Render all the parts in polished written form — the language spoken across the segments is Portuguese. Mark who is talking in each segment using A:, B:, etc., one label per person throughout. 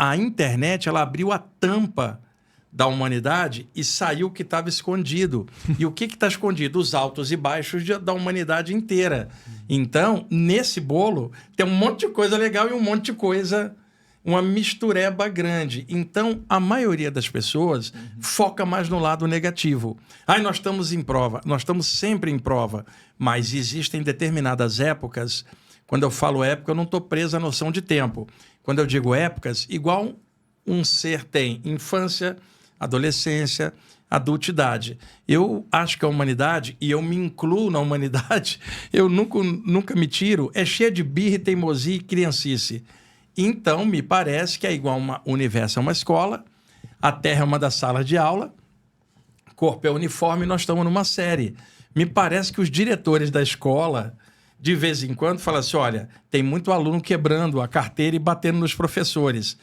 A: a internet, ela abriu a tampa da humanidade e saiu o que estava escondido. E o que está escondido? Os altos e baixos da humanidade inteira. Então, nesse bolo, tem um monte de coisa legal e um monte de coisa, uma mistureba grande. Então, a maioria das pessoas foca mais no lado negativo. Nós estamos em prova. Nós estamos sempre em prova. Mas existem determinadas épocas. Quando eu falo época, eu não estou preso à noção de tempo. Quando eu digo épocas, igual um ser tem infância, adolescência, adultidade. Eu acho que a humanidade, e eu me incluo na humanidade, eu nunca me tiro, é cheia de birra, teimosia e criancice. Então, me parece que é igual o universo é uma escola, a Terra é uma das salas de aula, corpo é uniforme e nós estamos numa série. Me parece que os diretores da escola, de vez em quando, falam assim, olha, tem muito aluno quebrando a carteira e batendo nos professores.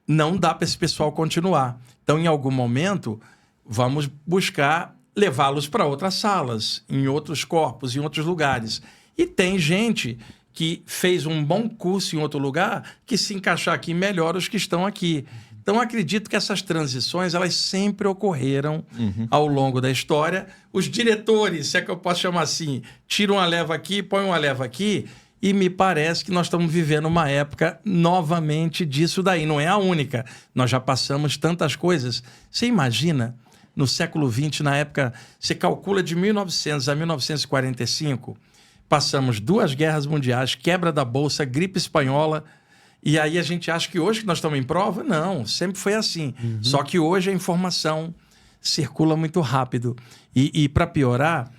A: Não dá para esse pessoal continuar. Então, em algum momento, vamos buscar levá-los para outras salas, em outros corpos, em outros lugares. E tem gente que fez um bom curso em outro lugar que se encaixar aqui melhora os que estão aqui. Então, acredito que essas transições, elas sempre ocorreram ao longo da história. Os diretores, se é que eu posso chamar assim, tiram uma leva aqui, põem uma leva aqui, e me parece que nós estamos vivendo uma época novamente disso daí. Não é a única. Nós já passamos tantas coisas. Você imagina, no século XX, na época, você calcula de 1900 a 1945, passamos 2 guerras mundiais, quebra da Bolsa, gripe espanhola, e aí a gente acha que hoje que nós estamos em prova? Não, sempre foi assim. Só que hoje a informação circula muito rápido. E para piorar,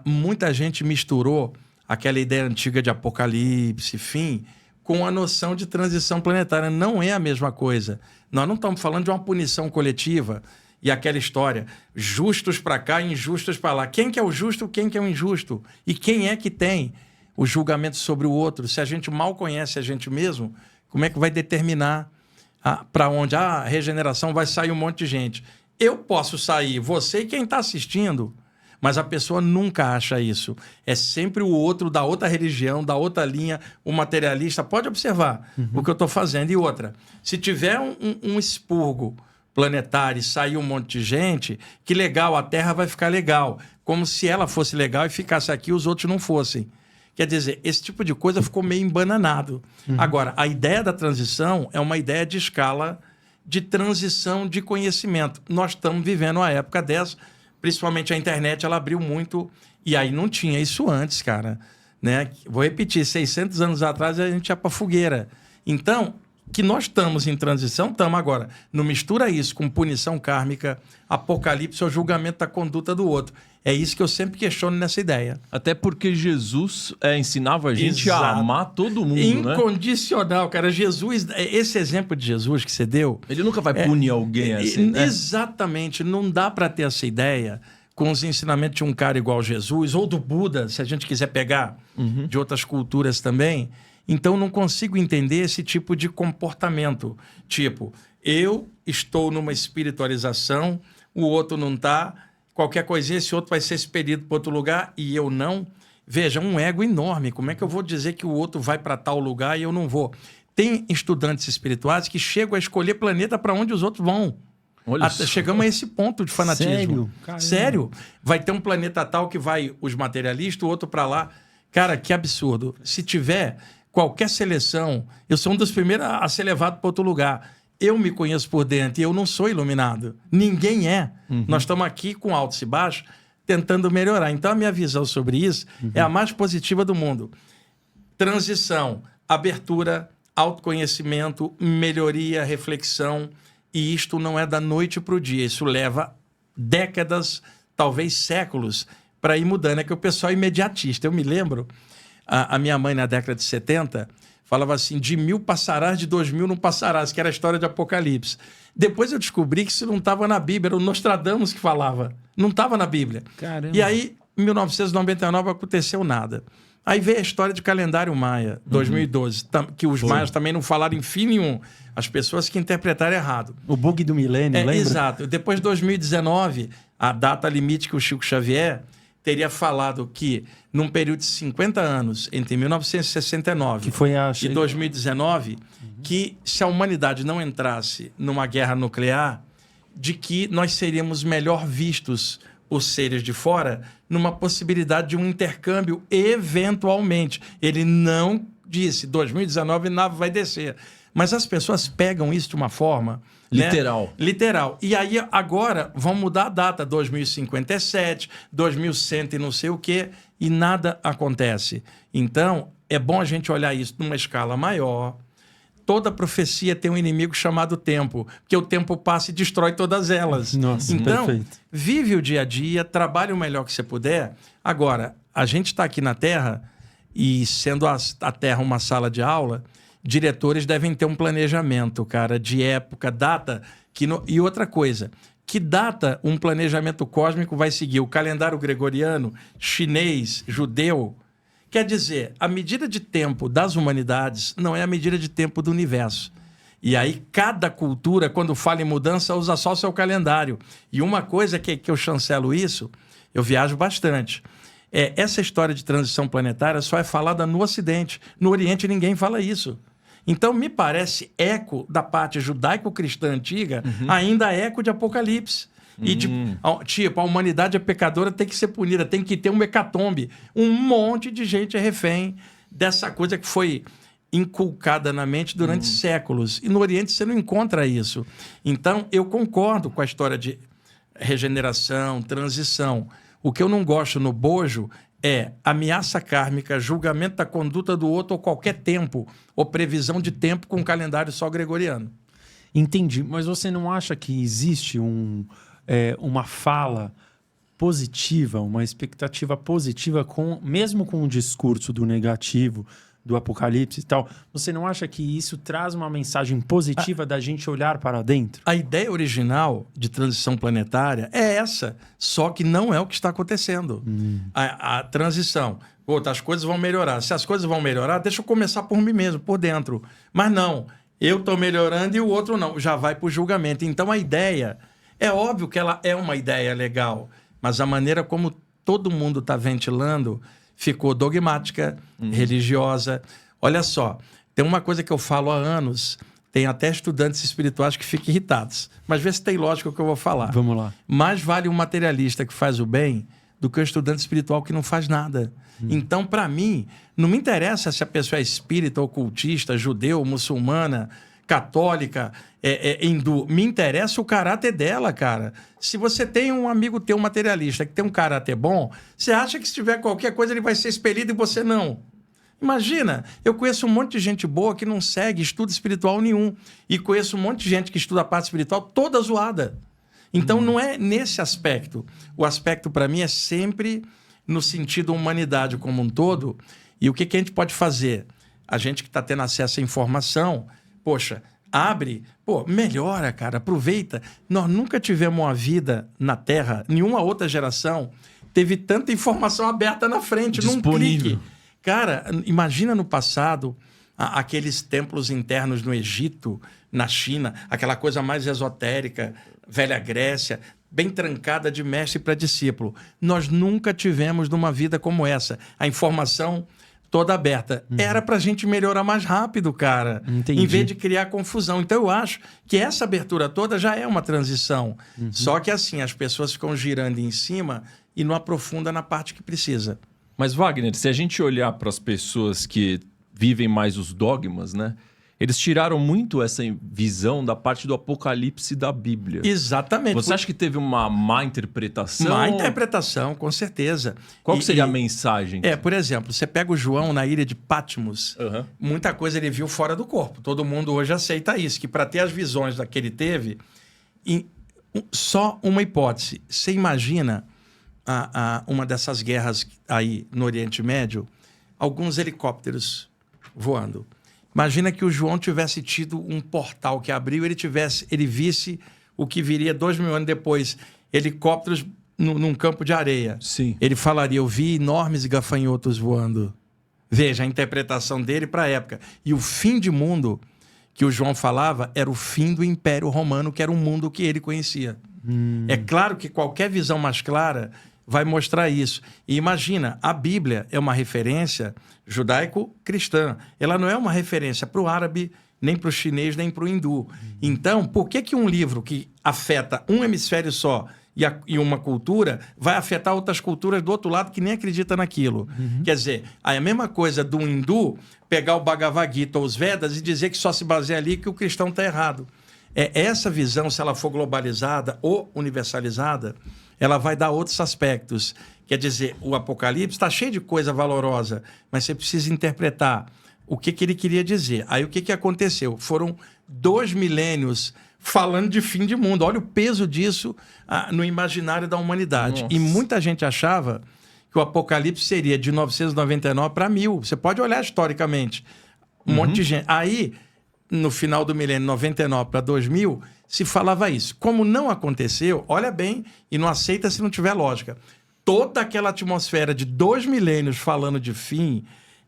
A: muita gente misturou aquela ideia antiga de apocalipse, fim, com a noção de transição planetária. Não é a mesma coisa. Nós não estamos falando de uma punição coletiva e aquela história, justos para cá e injustos para lá. Quem que é o justo, quem que é o injusto? E quem é que tem o julgamento sobre o outro? Se a gente mal conhece a gente mesmo, como é que vai determinar para onde a regeneração vai sair um monte de gente? Eu posso sair, você e quem está assistindo, mas a pessoa nunca acha isso. É sempre o outro da outra religião, da outra linha, o materialista. Pode observar o que eu estou fazendo. E outra, se tiver um expurgo planetário e sair um monte de gente, que legal, a Terra vai ficar legal. Como se ela fosse legal e ficasse aqui e os outros não fossem. Quer dizer, esse tipo de coisa ficou meio embananado. Agora, a ideia da transição é uma ideia de escala de transição de conhecimento. Nós estamos vivendo uma época dessa. Principalmente a internet, ela abriu muito, e aí não tinha isso antes, cara. Né? Vou repetir, 600 anos atrás a gente ia para fogueira. Então, que nós estamos em transição, estamos agora. Não mistura isso com punição kármica, apocalipse ou julgamento da conduta do outro. É isso que eu sempre questiono nessa ideia.
B: Até porque Jesus ensinava a gente a amar todo mundo,
A: incondicional, cara. Jesus, esse exemplo de Jesus que você deu...
B: Ele nunca vai punir alguém assim, né?
A: Exatamente. Não dá para ter essa ideia com os ensinamentos de um cara igual Jesus, ou do Buda, se a gente quiser pegar de outras culturas também. Então, não consigo entender esse tipo de comportamento. Tipo, eu estou numa espiritualização, o outro não está... Qualquer coisinha, esse outro vai ser expelido para outro lugar e eu não. Veja, um ego enorme. Como é que eu vou dizer que o outro vai para tal lugar e eu não vou? Tem estudantes espirituais que chegam a escolher planeta para onde os outros vão. Chegamos a esse ponto de fanatismo. Sério? Vai ter um planeta tal que vai os materialistas, o outro para lá. Cara, que absurdo. Se tiver qualquer seleção, eu sou um dos primeiros a ser levado para outro lugar. Eu me conheço por dentro e eu não sou iluminado. Ninguém é. Nós estamos aqui com altos e baixos tentando melhorar. Então, a minha visão sobre isso é a mais positiva do mundo. Transição, abertura, autoconhecimento, melhoria, reflexão. E isto não é da noite para o dia. Isso leva décadas, talvez séculos, para ir mudando. É que o pessoal é imediatista. Eu me lembro, a minha mãe, na década de 70... falava assim, de 1000 passarás, de 2000 não passarás, que era a história de Apocalipse. Depois eu descobri que isso não estava na Bíblia, era o Nostradamus que falava. Não estava na Bíblia.
C: Caramba.
A: E aí, em 1999, aconteceu nada. Aí veio a história de calendário maia, 2012, que os maias também não falaram em fim nenhum. As pessoas que interpretaram errado.
C: O bug do milênio, lembra?
A: Exato. Depois de 2019, a data limite que o Chico Xavier teria falado que, num período de 50 anos, entre 1969
C: Que foi
A: e 2019, que se a humanidade não entrasse numa guerra nuclear, de que nós seríamos melhor vistos, os seres de fora, numa possibilidade de um intercâmbio eventualmente. Ele não disse, 2019 nave vai descer. Mas as pessoas pegam isso de uma forma...
B: Literal.
A: Né? Literal. E aí, agora, vão mudar a data, 2057, 2100 e não sei o quê, e nada acontece. Então, é bom a gente olhar isso numa escala maior. Toda profecia tem um inimigo chamado tempo, porque o tempo passa e destrói todas elas.
C: Nossa,
A: então,
C: perfeito.
A: vive o dia a dia, trabalhe o melhor que você puder. Agora, a gente está aqui na Terra, e sendo a Terra uma sala de aula, diretores devem ter um planejamento, cara, de época, data. E outra coisa, que data um planejamento cósmico vai seguir? O calendário gregoriano, chinês, judeu? Quer dizer, a medida de tempo das humanidades não é a medida de tempo do universo. E aí, cada cultura, quando fala em mudança, usa só o seu calendário. E uma coisa que eu chancelo isso, eu viajo bastante. Essa história de transição planetária só é falada no Ocidente. No Oriente, ninguém fala isso. Então, me parece eco da parte judaico-cristã antiga, ainda eco de Apocalipse. E, tipo, a humanidade é pecadora, tem que ser punida, tem que ter um hecatombe. Um monte de gente é refém dessa coisa que foi inculcada na mente durante séculos. E no Oriente você não encontra isso. Então, eu concordo com a história de regeneração, transição. O que eu não gosto no bojo é ameaça kármica, julgamento da conduta do outro ou qualquer tempo, ou previsão de tempo com um calendário só gregoriano.
C: Entendi, mas você não acha que existe uma fala positiva, uma expectativa positiva, mesmo com o discurso do negativo, do apocalipse e tal, você não acha que isso traz uma mensagem positiva da gente olhar para dentro?
A: A ideia original de transição planetária é essa, só que não é o que está acontecendo. A transição, as coisas vão melhorar. Se as coisas vão melhorar, deixa eu começar por mim mesmo, por dentro. Mas não, eu estou melhorando e o outro não, já vai para o julgamento. Então a ideia, é óbvio que ela é uma ideia legal, mas a maneira como todo mundo está ventilando ficou dogmática, religiosa. Olha só, tem uma coisa que eu falo há anos, tem até estudantes espirituais que ficam irritados, mas vê se tem lógica o que eu vou falar.
C: Vamos lá.
A: Mais vale um materialista que faz o bem do que um estudante espiritual que não faz nada. Então, para mim, não me interessa se a pessoa é espírita, ocultista, judeu, muçulmana, católica, hindu. Me interessa o caráter dela, cara. Se você tem um amigo teu materialista que tem um caráter bom, você acha que se tiver qualquer coisa ele vai ser expelido e você não? Imagina, eu conheço um monte de gente boa que não segue estudo espiritual nenhum. E conheço um monte de gente que estuda a parte espiritual toda zoada. Então não é nesse aspecto. O aspecto para mim é sempre no sentido humanidade como um todo. E o que a gente pode fazer? A gente que está tendo acesso à informação, poxa, abre, melhora, cara, aproveita. Nós nunca tivemos uma vida na Terra, nenhuma outra geração teve tanta informação aberta na frente,
B: disponível.
A: num clique. Cara, imagina no passado, aqueles templos internos no Egito, na China, aquela coisa mais esotérica, velha Grécia, bem trancada de mestre para discípulo. Nós nunca tivemos numa vida como essa. A informação toda aberta. Era para a gente melhorar mais rápido, cara.
C: Entendi.
A: Em vez de criar confusão. Então, eu acho que essa abertura toda já é uma transição. Só que, assim, as pessoas ficam girando em cima e não aprofundam na parte que precisa.
B: Mas, Wagner, se a gente olhar para as pessoas que vivem mais os dogmas, né? Eles tiraram muito essa visão da parte do Apocalipse da Bíblia.
A: Exatamente.
B: Você acha que teve uma má interpretação?
A: Má interpretação, com certeza.
B: Qual que seria a mensagem?
A: Por exemplo, você pega o João na ilha de Patmos, muita coisa ele viu fora do corpo. Todo mundo hoje aceita isso, que para ter as visões que ele teve, só uma hipótese. Você imagina uma dessas guerras aí no Oriente Médio, alguns helicópteros voando. Imagina que o João tivesse tido um portal que abriu, ele visse o que viria 2000 anos depois, helicópteros num campo de areia.
B: Sim.
A: Ele falaria, eu vi enormes gafanhotos voando. Veja, a interpretação dele para a época. E o fim de mundo que o João falava era o fim do Império Romano, que era um mundo que ele conhecia. É claro que qualquer visão mais clara vai mostrar isso. E imagina, a Bíblia é uma referência judaico-cristã. Ela não é uma referência para o árabe, nem para o chinês, nem para o hindu. Então, por que um livro que afeta um hemisfério só e uma cultura vai afetar outras culturas do outro lado que nem acredita naquilo? Quer dizer, é a mesma coisa do hindu pegar o Bhagavad Gita ou os Vedas e dizer que só se baseia ali que o cristão está errado. Essa visão, se ela for globalizada ou universalizada, ela vai dar outros aspectos. Quer dizer, o Apocalipse está cheio de coisa valorosa, mas você precisa interpretar o que ele queria dizer. Aí o que aconteceu? Foram 2 milênios falando de fim de mundo. Olha o peso disso no imaginário da humanidade.
B: Nossa.
A: E muita gente achava que o Apocalipse seria de 999 para 1000. Você pode olhar historicamente. Um monte de gente. Aí, no final do milênio, 99 para 2000, se falava isso. Como não aconteceu, olha bem e não aceita se não tiver lógica. Toda aquela atmosfera de 2 milênios falando de fim,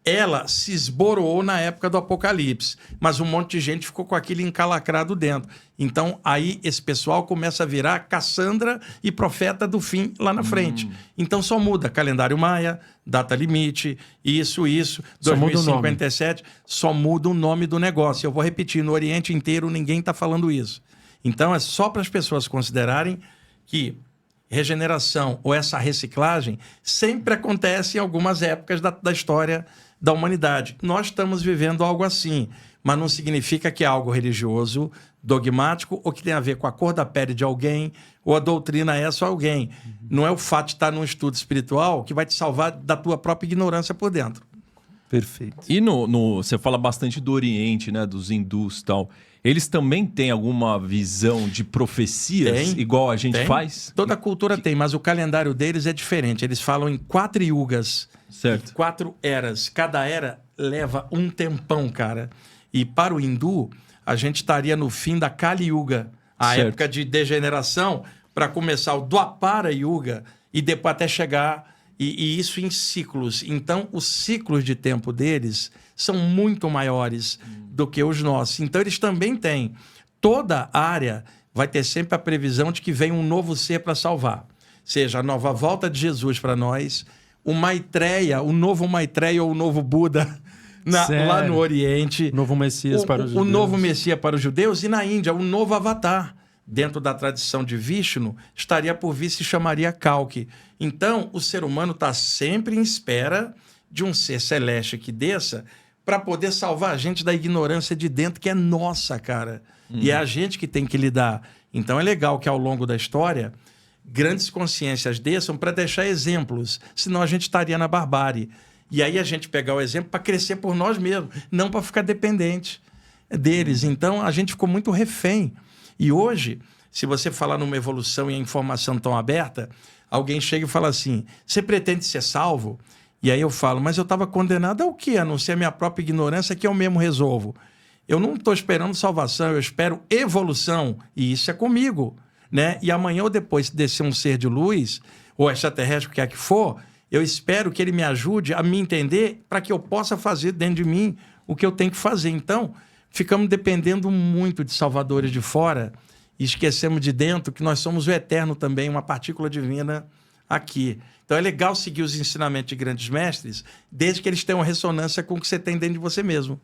A: ela se esboroou na época do Apocalipse, mas um monte de gente ficou com aquilo encalacrado dentro. Então, aí esse pessoal começa a virar Cassandra e profeta do fim lá na frente. Então, só muda calendário maia, data limite, isso,
C: Só muda o
A: 2057, só muda o nome do negócio. Eu vou repetir, no Oriente inteiro ninguém está falando isso. Então, é só para as pessoas considerarem que regeneração ou essa reciclagem sempre acontece em algumas épocas da história da humanidade. Nós estamos vivendo algo assim, mas não significa que é algo religioso, dogmático, ou que tem a ver com a cor da pele de alguém, ou a doutrina é só alguém. Não é o fato de estar num estudo espiritual que vai te salvar da tua própria ignorância por dentro.
C: Perfeito.
B: E você fala bastante do Oriente, né? Dos hindus e tal. Eles também têm alguma visão de profecias, igual a gente faz?
A: Toda cultura tem, mas o calendário deles é diferente. Eles falam em 4 yugas,
B: Certo.
A: 4 eras. Cada era leva um tempão, cara. E para o hindu, a gente estaria no fim da Kali Yuga, a
B: Certo.
A: época de degeneração, para começar o Dwapara Yuga e depois até chegar... E isso em ciclos. Então, os ciclos de tempo deles são muito maiores do que os nossos. Então, eles também têm. Toda área vai ter sempre a previsão de que vem um novo ser para salvar. Seja a nova volta de Jesus para nós, o Maitreya, o novo Maitreya ou o novo Buda lá no Oriente.
C: Novo Messias para os judeus.
A: O novo Messias para os judeus. E na Índia, o novo Avatar. Dentro da tradição de Vishnu, estaria por vir se chamaria Kalki. Então, o ser humano está sempre em espera de um ser celeste que desça para poder salvar a gente da ignorância de dentro, que é nossa, cara. E é a gente que tem que lidar. Então, é legal que ao longo da história, grandes consciências desçam para deixar exemplos, senão a gente estaria na barbárie. E aí a gente pegar o exemplo para crescer por nós mesmos, não para ficar dependente deles. Então, a gente ficou muito refém. E hoje, se você falar numa evolução e a informação tão aberta, alguém chega e fala assim, você pretende ser salvo? E aí eu falo, mas eu estava condenado ao quê? A não ser a minha própria ignorância que eu mesmo resolvo. Eu não estou esperando salvação, eu espero evolução. E isso é comigo, né? E amanhã ou depois, se descer um ser de luz, ou extraterrestre, o que é que for, eu espero que ele me ajude a me entender para que eu possa fazer dentro de mim o que eu tenho que fazer. Então, ficamos dependendo muito de salvadores de fora e esquecemos de dentro que nós somos o eterno também, uma partícula divina aqui. Então é legal seguir os ensinamentos de grandes mestres, desde que eles tenham ressonância com o que você tem dentro de você mesmo.